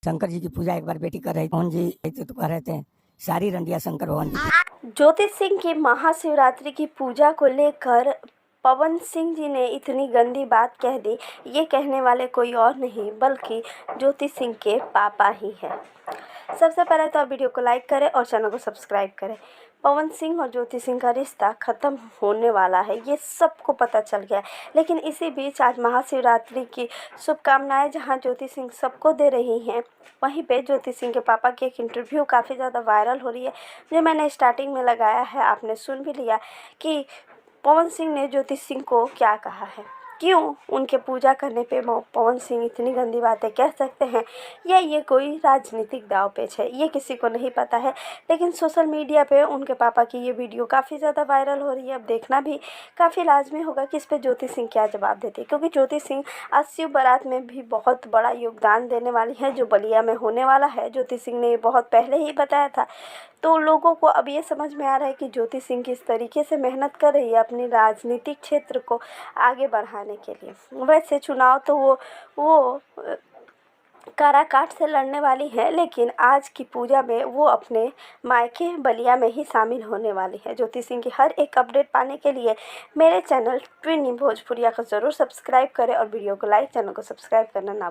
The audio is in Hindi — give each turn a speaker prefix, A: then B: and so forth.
A: शंकर जी की पूजा एक बार बेटी कर रही पवन जी तो कह रहे थे सारी रंडिया शंकर भगवान जी।
B: ज्योति सिंह की महाशिवरात्रि की पूजा को लेकर पवन सिंह जी ने इतनी गंदी बात कह दी। ये कहने वाले कोई और नहीं बल्कि ज्योति सिंह के पापा ही हैं। सबसे पहले तो आप वीडियो को लाइक करें और चैनल को सब्सक्राइब करें। पवन सिंह और ज्योति सिंह का रिश्ता ख़त्म होने वाला है, ये सबको पता चल गया है। लेकिन इसी बीच आज महाशिवरात्रि की शुभकामनाएं जहां ज्योति सिंह सबको दे रही हैं, वहीं पे ज्योति सिंह के पापा की एक इंटरव्यू काफ़ी ज़्यादा वायरल हो रही है, जो मैंने स्टार्टिंग में लगाया है। आपने सुन भी लिया कि पवन सिंह ने ज्योति सिंह को क्या कहा है, क्यों उनके पूजा करने पे पवन सिंह इतनी गंदी बातें कह सकते हैं, या ये कोई राजनीतिक दांवपेच है, ये किसी को नहीं पता है। लेकिन सोशल मीडिया पे उनके पापा की ये वीडियो काफ़ी ज़्यादा वायरल हो रही है। अब देखना भी काफ़ी लाजमी होगा कि इस पर ज्योति सिंह क्या जवाब देती है, क्योंकि ज्योति सिंह आज शिव बारात में भी बहुत बड़ा योगदान देने वाली है, जो बलिया में होने वाला है। ज्योति सिंह ने ये बहुत पहले ही बताया था। तो लोगों को अब ये समझ में आ रहा है कि ज्योति सिंह किस तरीके से मेहनत कर रही है अपनी राजनीतिक क्षेत्र को आगे बढ़ाने के लिए। वैसे चुनाव तो वो काराकाट से लड़ने वाली है, लेकिन आज की पूजा में वो अपने मायके बलिया में ही शामिल होने वाली है। ज्योति सिंह की हर एक अपडेट पाने के लिए मेरे चैनल ट्विनी भोजपुरिया को ज़रूर सब्सक्राइब करें और वीडियो को लाइक, चैनल को सब्सक्राइब करना ना